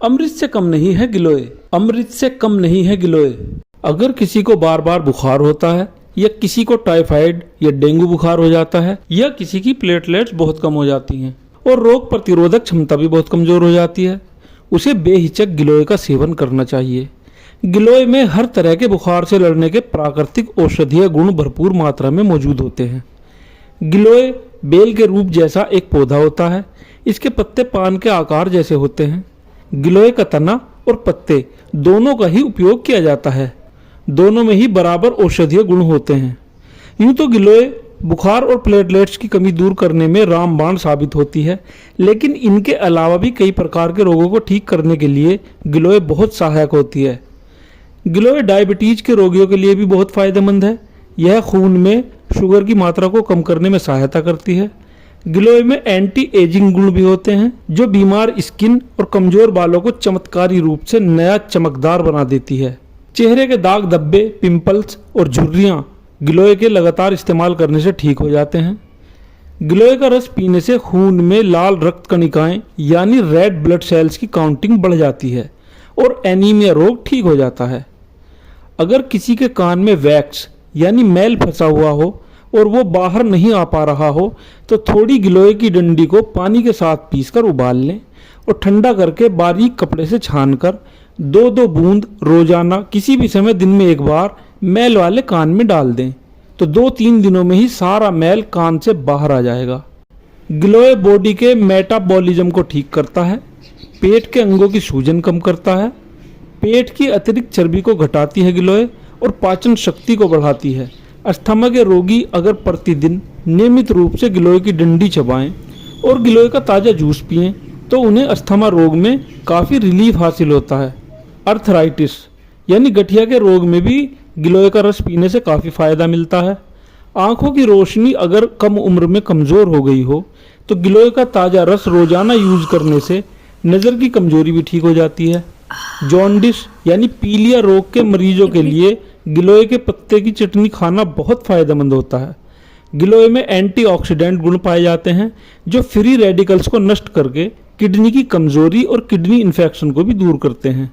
अमृत से कम नहीं है गिलोय, अमृत से कम नहीं है गिलोय। अगर किसी को बार बार बुखार होता है, या किसी को टाइफाइड या डेंगू बुखार हो जाता है, या किसी की प्लेटलेट्स बहुत कम हो जाती हैं और रोग प्रतिरोधक क्षमता भी बहुत कमजोर हो जाती है, उसे बेहिचक गिलोय का सेवन करना चाहिए। गिलोय में हर तरह के बुखार से लड़ने के प्राकृतिक औषधीय गुण भरपूर मात्रा में मौजूद होते हैं। गिलोय बेल के रूप जैसा एक पौधा होता है। इसके पत्ते पान के आकार जैसे होते हैं। गिलोय का तना और पत्ते दोनों का ही उपयोग किया जाता है। दोनों में ही बराबर औषधीय गुण होते हैं। यूं तो गिलोय बुखार और प्लेटलेट्स की कमी दूर करने में रामबाण साबित होती है, लेकिन इनके अलावा भी कई प्रकार के रोगों को ठीक करने के लिए गिलोय बहुत सहायक होती है। गिलोय डायबिटीज के रोगियों के लिए भी बहुत फायदेमंद है। यह खून में शुगर की मात्रा को कम करने में सहायता करती है। गिलोय में एंटी एजिंग गुण भी होते हैं, जो बीमार स्किन और कमजोर बालों को चमत्कारी रूप से नया चमकदार बना देती है। चेहरे के दाग धब्बे, पिंपल्स और झुर्रियां गिलोय के लगातार इस्तेमाल करने से ठीक हो जाते हैं। गिलोय का रस पीने से खून में लाल रक्त कणिकाएं यानी रेड ब्लड सेल्स की काउंटिंग बढ़ जाती है और एनीमिया रोग ठीक हो जाता है। अगर किसी के कान में वैक्स यानी मैल फंसा हुआ हो और वो बाहर नहीं आ पा रहा हो, तो थोड़ी गिलोय की डंडी को पानी के साथ पीसकर उबाल लें और ठंडा करके बारीक कपड़े से छानकर 2-2 बूंद रोजाना किसी भी समय दिन में एक बार मैल वाले कान में डाल दें, तो 2-3 दिनों में ही सारा मैल कान से बाहर आ जाएगा। गिलोय बॉडी के मेटाबॉलिज्म को ठीक करता है, पेट के अंगों की सूजन कम करता है, पेट की अतिरिक्त चर्बी को घटाती है गिलोय और पाचन शक्ति को बढ़ाती है। अस्थमा के रोगी अगर प्रतिदिन नियमित रूप से गिलोय की डंडी चबाएं और गिलोय का ताज़ा जूस पिएं, तो उन्हें अस्थमा रोग में काफ़ी रिलीफ हासिल होता है। अर्थराइटिस यानी गठिया के रोग में भी गिलोय का रस पीने से काफ़ी फायदा मिलता है। आंखों की रोशनी अगर कम उम्र में कमज़ोर हो गई हो, तो गिलोय का ताज़ा रस रोजाना यूज करने से नज़र की कमजोरी भी ठीक हो जाती है। जॉन्डिस यानी पीलिया रोग के मरीजों के लिए गिलोय के पत्ते की चटनी खाना बहुत फायदेमंद होता है। गिलोय में एंटीऑक्सीडेंट गुण पाए जाते हैं, जो फ्री रेडिकल्स को नष्ट करके किडनी की कमजोरी और किडनी इन्फेक्शन को भी दूर करते हैं।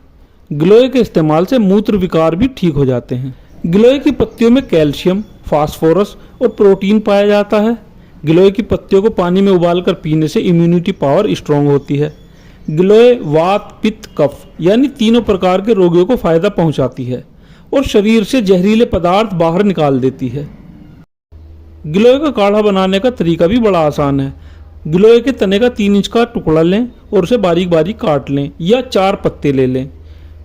गिलोय के इस्तेमाल से मूत्र विकार भी ठीक हो जाते हैं। गिलोय की पत्तियों में कैल्शियम, फास्फोरस और प्रोटीन पाया जाता है। गिलोय की पत्तियों को पानी में उबालकर पीने से इम्यूनिटी पावर स्ट्रांग होती है। गिलोय वात, पित्त, कफ यानी तीनों प्रकार के रोगियों को फायदा पहुंचाती है और शरीर से जहरीले पदार्थ बाहर निकाल देती है। गिलोय का काढ़ा बनाने का तरीका भी बड़ा आसान है। गिलोय के तने का 3 इंच का टुकड़ा लें और उसे बारीक बारीक काट लें, या 4 पत्ते ले लें।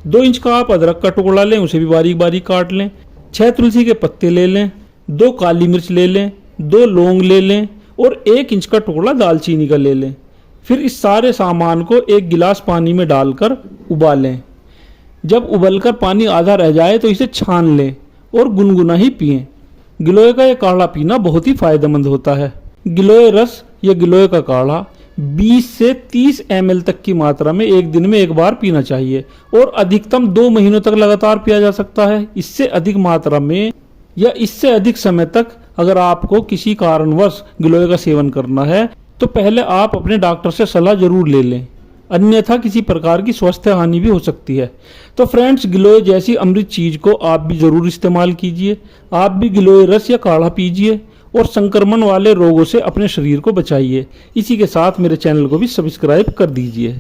2 इंच का आप अदरक का टुकड़ा लें, उसे भी बारीक बारीक काट लें। 6 तुलसी के पत्ते ले लें। 2 काली मिर्च ले लें। 2 लौंग ले लें और 1 इंच का टुकड़ा दालचीनी का ले लें। फिर इस सारे सामान को 1 गिलास पानी में डालकर उबालें। जब उबलकर पानी आधा रह जाए तो इसे छान लें और गुनगुना ही पिएं। गिलोय का यह काढ़ा पीना बहुत ही फायदेमंद होता है। गिलोय रस या गिलोय का काढ़ा 20 से 30 ml तक की मात्रा में एक दिन में एक बार पीना चाहिए और अधिकतम 2 महीनों तक लगातार पिया जा सकता है। इससे अधिक मात्रा में या इससे अधिक समय तक अगर आपको किसी कारणवश गिलोय का सेवन करना है, तो पहले आप अपने डॉक्टर से सलाह जरूर ले लें, अन्यथा किसी प्रकार की स्वास्थ्य हानि भी हो सकती है। तो फ्रेंड्स, गिलोय जैसी अमृत चीज को आप भी जरूर इस्तेमाल कीजिए। आप भी गिलोय रस या काढ़ा पीजिए और संक्रमण वाले रोगों से अपने शरीर को बचाइए। इसी के साथ मेरे चैनल को भी सब्सक्राइब कर दीजिए।